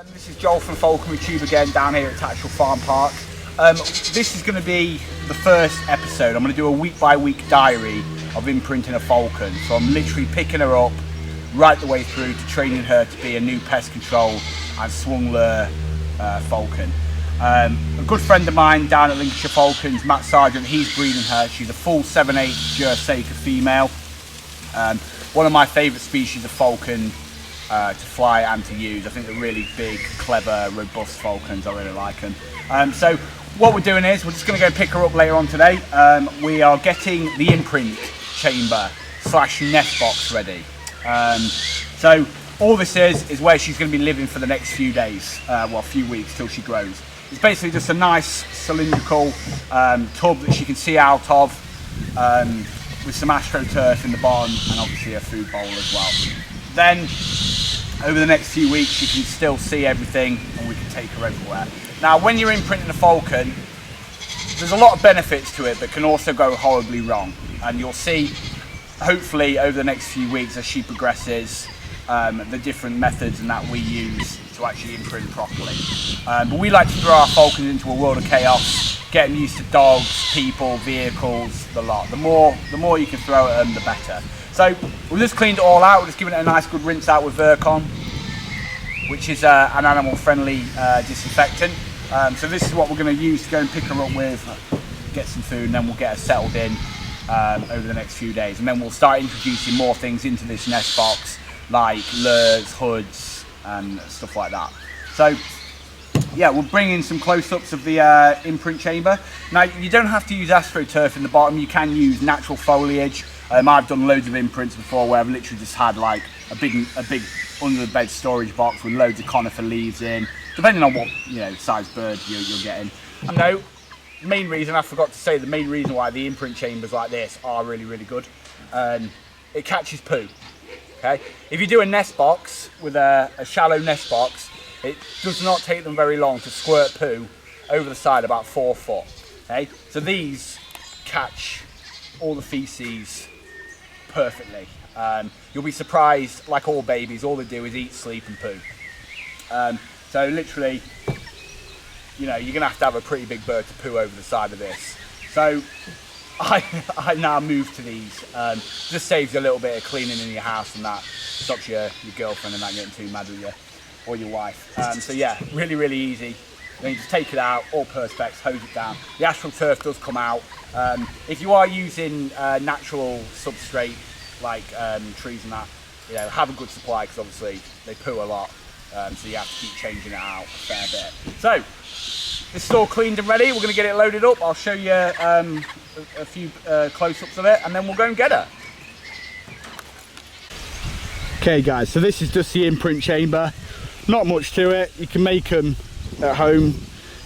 This is Joel from Falconry Tube again, down here at Tactical Farm Park. This is going to be the first episode. I'm going to do a week-by-week diary of imprinting a falcon. So I'm literally picking her up right the way through to training her to be a new pest control and swung lure falcon. A good friend of mine down at Enclosure Falcons, Matt Sargent, he's breeding her. She's a full 7/8 Jersey female. One of my favourite species of falcon to fly and to use. I think they're really big, clever, robust falcons. I really like them. So what we're doing is we're just going to go pick her up later on today. We are getting the imprint chamber / nest box ready. So all this is where she's going to be living for the next few days, well, a few weeks till she grows. It's basically just a nice cylindrical tub that she can see out of, with some astroturf in the bottom and obviously a food bowl as well. Then over the next few weeks you can still see everything and we can take her everywhere. Now when you're imprinting a falcon, there's a lot of benefits to it but can also go horribly wrong, and you'll see hopefully over the next few weeks as she progresses the different methods and that we use to actually imprint properly. But we like to throw our falcons into a world of chaos, get them used to dogs, people, vehicles, the lot. The more you can throw at them, the better. So we've just cleaned it all out. We're just giving it a nice good rinse out with FALCON, which is an animal-friendly disinfectant. So this is what we're going to use to go and pick her up with, get some food, and then we'll get her settled in over the next few days. And then we'll start introducing more things into this nest box, like lures, hoods, and stuff like that. So yeah, we'll bring in some close-ups of the imprint chamber. Now you don't have to use astroturf in the bottom. You can use natural foliage. I've done loads of imprints before where I've literally just had like a big under the bed storage box with loads of conifer leaves in, depending on what size bird you're getting. And no, main reason I forgot to say, the main reason why the imprint chambers like this are really good, it catches poo. Okay, if you do a nest box with a shallow nest box, it does not take them very long to squirt poo over the side about 4 foot. Okay, so these catch all the feces perfectly. You'll be surprised, like all babies, all they do is eat, sleep and poo. So literally, you're gonna have to have a pretty big bird to poo over the side of this. So I now move to these. Just saves you a little bit of cleaning in your house, and that stops your girlfriend and that getting too mad with you, or your wife. So yeah, really easy. Then you just take it out, all perspex, hose it down. The astroturf does come out. If you are using natural substrate like trees and that, have a good supply, because obviously they poo a lot, so you have to keep changing it out a fair bit. So this is all cleaned and ready. We're going to get it loaded up. I'll show you a few close-ups of it, and then we'll go and get her. Okay guys, so this is just the imprint chamber. Not much to it. You can make them at home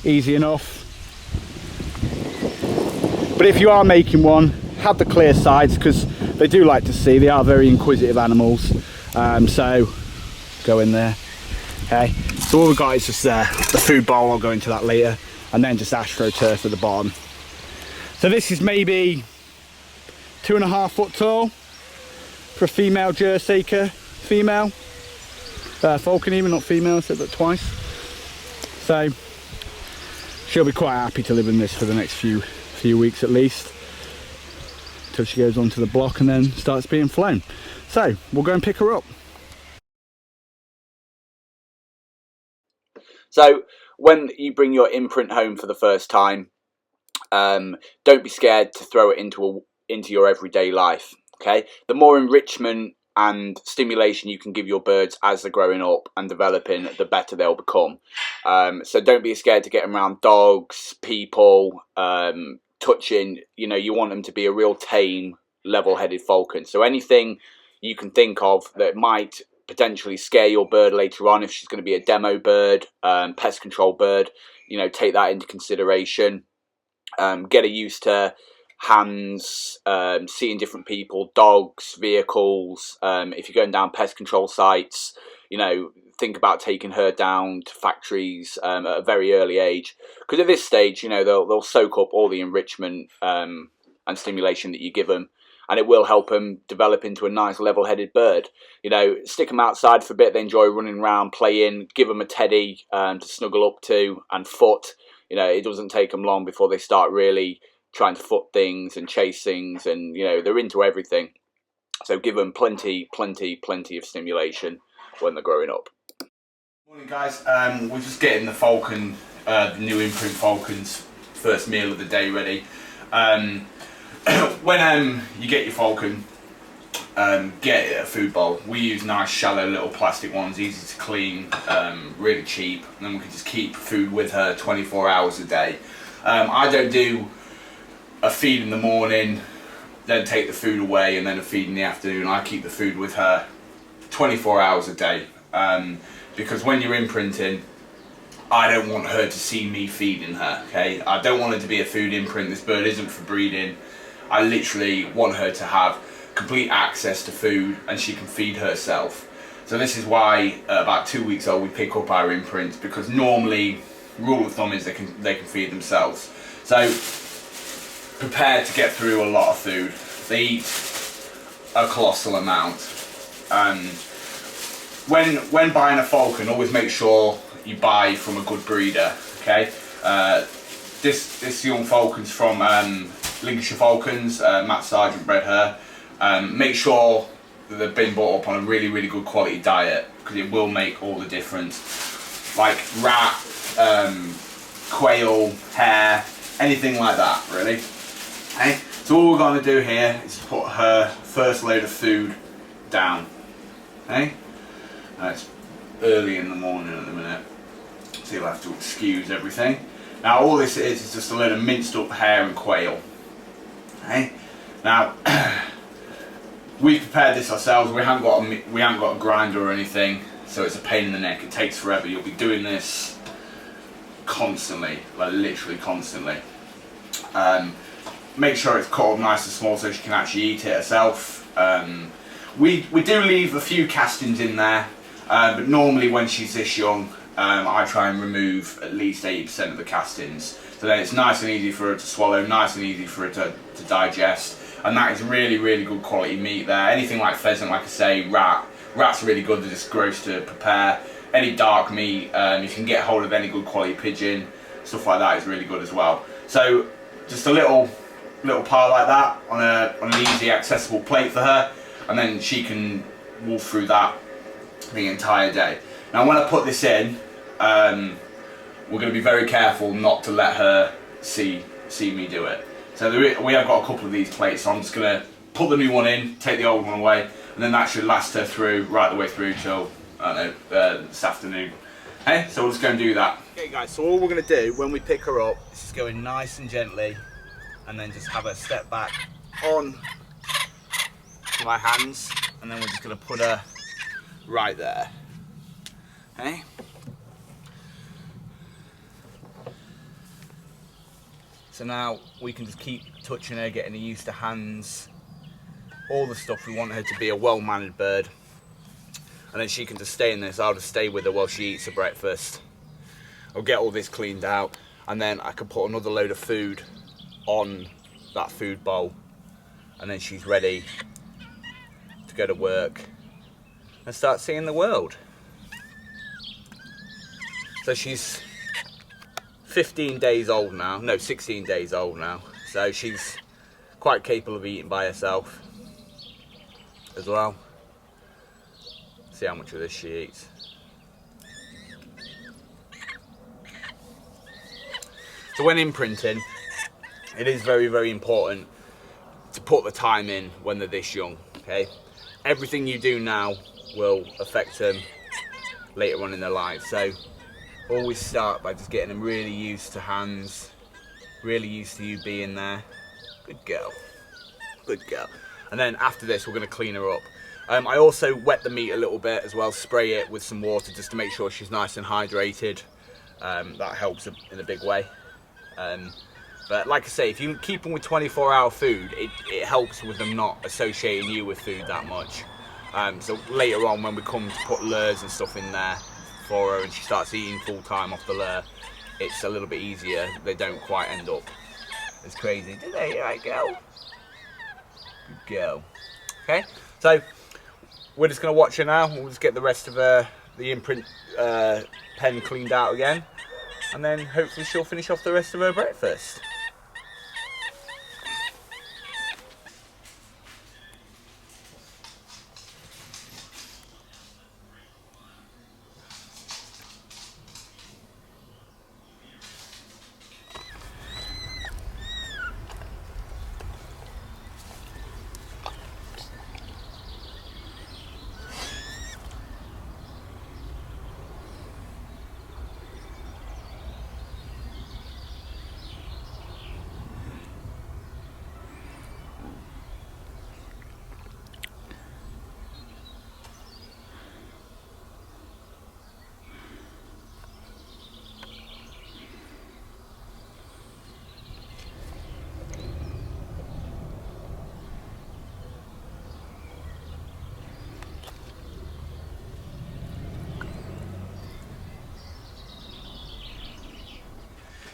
easy enough, but if you are making one, have the clear sides, because they do like to see. They are very inquisitive animals. So go in there. Okay, so all we've got is just the food bowl. I'll go into that later, and then just astroturf at the bottom. So this is maybe 2.5 foot tall for a female Jersey female falcon, even not female. I said that twice. So she'll be quite happy to live in this for the next few weeks at least, until she goes onto the block and then starts being flown. So we'll go and pick her up. So when you bring your imprint home for the first time, don't be scared to throw it into your everyday life. Okay, the more enrichment and stimulation you can give your birds as they're growing up and developing, the better they'll become. So don't be scared to get them around dogs, people, touching. You want them to be a real tame, level-headed falcon. So anything you can think of that might potentially scare your bird later on, if she's going to be a demo bird, pest control bird, take that into consideration. Get her used to hands, seeing different people, dogs, vehicles. If you're going down pest control sites, think about taking her down to factories at a very early age, because at this stage, they'll soak up all the enrichment and stimulation that you give them, and it will help them develop into a nice level-headed bird. You know, stick them outside for a bit, they enjoy running around, playing, give them a teddy to snuggle up to, and foot. You know, it doesn't take them long before they start really trying to foot things and chase things, and, you know, they're into everything. So give them plenty of stimulation when they're growing up. Morning guys, we're just getting the falcon, the new imprint falcons, first meal of the day ready. When you get your falcon, get it a food bowl. We use nice shallow little plastic ones, easy to clean, really cheap, and then we can just keep food with her 24 hours a day. I don't do a feed in the morning, then take the food away, and then a feed in the afternoon. I keep the food with her 24 hours a day, because when you're imprinting, I don't want her to see me feeding her, okay? I don't want her to be a food imprint. This bird isn't for breeding. I literally want her to have complete access to food, and she can feed herself. So this is why about 2 weeks old we pick up our imprints, because normally, rule of thumb is they can feed themselves. So prepared to get through a lot of food. They eat a colossal amount. When buying a falcon, always make sure you buy from a good breeder. Okay, this young falcon's from Lincolnshire Falcons. Matt Sargent bred her. Make sure that they've been brought up on a really good quality diet, because it will make all the difference. Like rat, quail, hare, anything like that, really. Okay? So all we're going to do here is put her first load of food down. Okay? It's early in the morning at the minute, so you'll have to excuse everything. Now all this is just a load of minced up hare and quail. Okay? Now we've prepared this ourselves. We haven't got a grinder or anything, so it's a pain in the neck. It takes forever. You'll be doing this constantly, like literally constantly. Make sure it's cut up nice and small so she can actually eat it herself. We do leave a few castings in there, but normally when she's this young, I try and remove at least 80% of the castings. So then it's nice and easy for her to swallow, nice and easy for her to digest, and that is really good quality meat there. Anything like pheasant, like I say, rat's really good, they're just gross to prepare. Any dark meat, you can get hold of any good quality pigeon, stuff like that is really good as well. So just a little pile like that on an easy accessible plate for her, and then she can wolf through that the entire day. Now when I put this in, we're going to be very careful not to let her see me do it. So we have got a couple of these plates, so I'm just going to put the new one in, take the old one away, and then that should last her through, right the way through till, I don't know, this afternoon. Okay, so we'll just go and do that. Okay guys, so all we're going to do when we pick her up is just go in nice and gently, and then just have her step back on my hands, and then we're just going to put her right there. Okay. So now we can just keep touching her, getting her used to hands, all the stuff. We want her to be a well-mannered bird, and then she can just stay in this. I'll just stay with her while she eats her breakfast. I'll get all this cleaned out, and then I can put another load of food on that food bowl, and then she's ready to go to work and start seeing the world. So she's 15 days old now, no, 16 days old now, so she's quite capable of eating by herself as well. See how much of this she eats. So when imprinting, it is very important to put the time in when they're this young, okay? Everything you do now will affect them later on in their lives, so always start by just getting them really used to hands, really used to you being there. Good girl, good girl. And then after this, we're going to clean her up. I also wet the meat a little bit as well, spray it with some water just to make sure she's nice and hydrated. That helps in a big way. But like I say, if you keep them with 24-hour food, it helps with them not associating you with food that much. So later on, when we come to put lures and stuff in there for her and she starts eating full time off the lure, it's a little bit easier. They don't quite end up as crazy, do they? Right, girl? Good go. Okay, so we're just going to watch her now. We'll just get the rest of the imprint pen cleaned out again, and then hopefully she'll finish off the rest of her breakfast.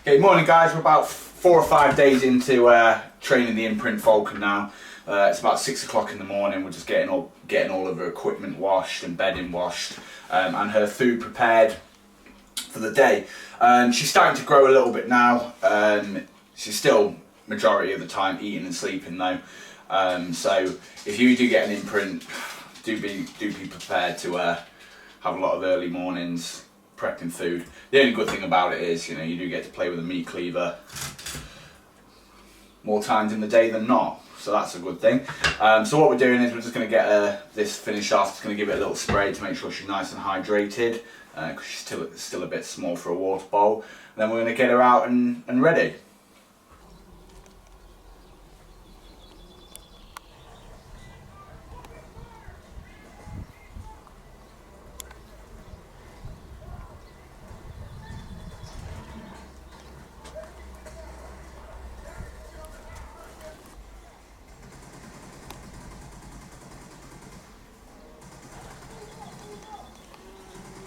Okay, morning guys, we're about 4 or 5 days into training the imprint falcon now. It's about 6 o'clock in the morning. We're just getting all of her equipment washed and bedding washed, and her food prepared for the day. She's starting to grow a little bit now. She's still majority of the time eating and sleeping though. So if you do get an imprint, do be prepared to have a lot of early mornings prepping food. The only good thing about it is, you know, you do get to play with a meat cleaver more times in the day than not, so that's a good thing. So what we're doing is we're just going to get this finished off. Just going to give it a little spray to make sure she's nice and hydrated, because she's still a bit small for a water bowl. And then we're going to get her out and ready.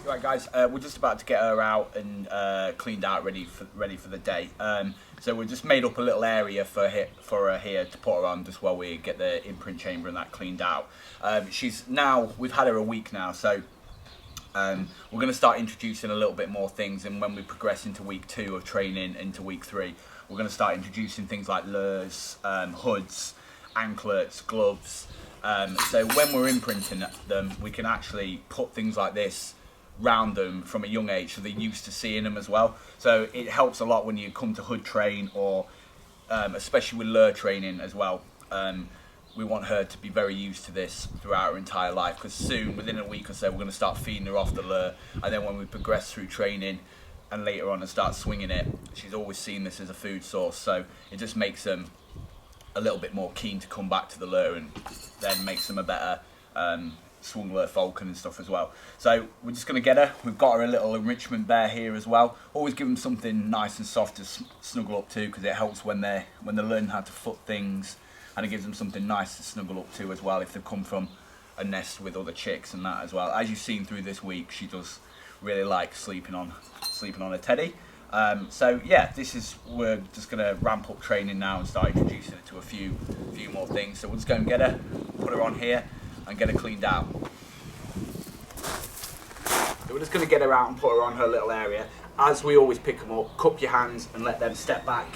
Right guys, we're just about to get her out and cleaned out, ready for the day. So we just made up a little area for her here to put her on, just while we get the imprint chamber and that cleaned out. We've had her a week now, so we're going to start introducing a little bit more things, and when we progress into week 2 of training into week 3, we're going to start introducing things like lures, hoods, anklets, gloves. So when we're imprinting them, we can actually put things like this round them from a young age, so they're used to seeing them as well. So it helps a lot when you come to hood train, or especially with lure training as well. We want her to be very used to this throughout her entire life, because soon, within a week or so, we're going to start feeding her off the lure, and then when we progress through training and later on and start swinging it, she's always seen this as a food source, so it just makes them a little bit more keen to come back to the lure, and then makes them a better swung lure falcon and stuff as well. So we're just going to get her. We've got her a little enrichment bear here as well. Always give them something nice and soft to snuggle up to, because it helps when they're learning how to foot things, and it gives them something nice to snuggle up to as well if they've come from a nest with other chicks and that as well. As you've seen through this week, she does really like sleeping on a teddy. So yeah, we're just going to ramp up training now and start introducing it to a few more things. So we'll just go and get her, put her on here, and get her cleaned out. So we're just going to get her out and put her on her little area. As we always pick them up, cup your hands and let them step back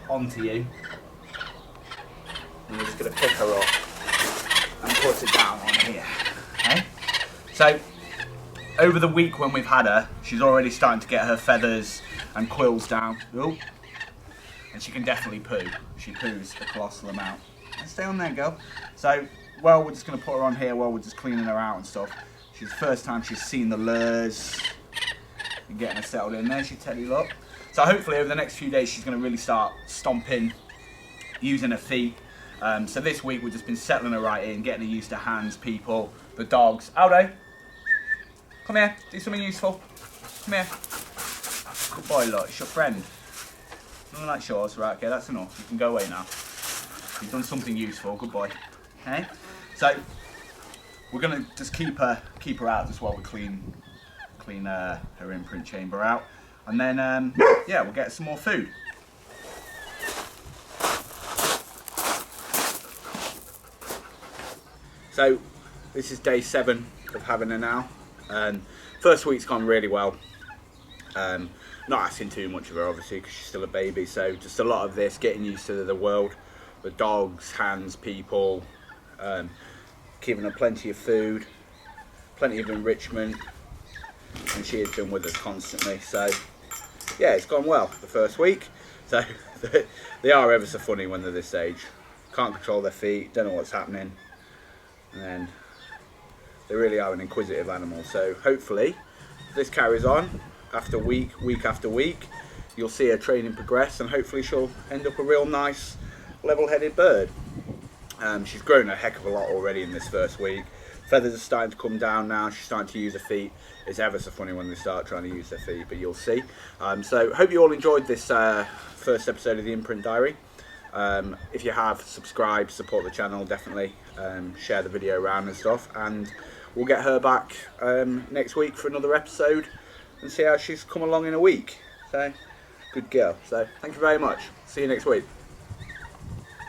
onto you. And we're just going to pick her up and put it down on here. Okay? So over the week when we've had her, she's already starting to get her feathers and quills down. Ooh. And she can definitely poo. She poos a colossal amount. Stay on there, girl. So, well, we're just going to put her on here while we're just cleaning her out and stuff. She's the first time she's seen the lures and getting her settled in there. She teddy up. So hopefully over the next few days she's going to really start stomping, using her feet. So this week we've just been settling her right in, getting her used to hands, people, the dogs. Aldo, come here, do something useful. Come here. Good boy, look, it's your friend. Nothing like yours, right? Okay, that's enough. You can go away now. You've done something useful. Good boy. Okay. So we're gonna just keep her out just while we clean her imprint chamber out, and then yeah, we'll get some more food. So this is day 7 of having her now. First week's gone really well. Not asking too much of her, obviously, because she's still a baby. So just a lot of this, getting used to the world, the dogs, hands, people, giving her plenty of food, plenty of enrichment, and she has been with us constantly. So yeah, it's gone well the first week. So they are ever so funny when they're this age. Can't control their feet, don't know what's happening, and they really are an inquisitive animal. So hopefully if this carries on after week after week, you'll see her training progress, and hopefully she'll end up a real nice level-headed bird. She's grown a heck of a lot already in this first week. Feathers are starting to come down now. She's starting to use her feet. It's ever so funny when they start trying to use their feet, but you'll see. So hope you all enjoyed this first episode of the Imprint Diary. If you have, subscribe, support the channel, definitely. Share the video around and stuff, and we'll get her back next week for another episode and see how she's come along in a week. So good girl. So thank you very much. See you next week.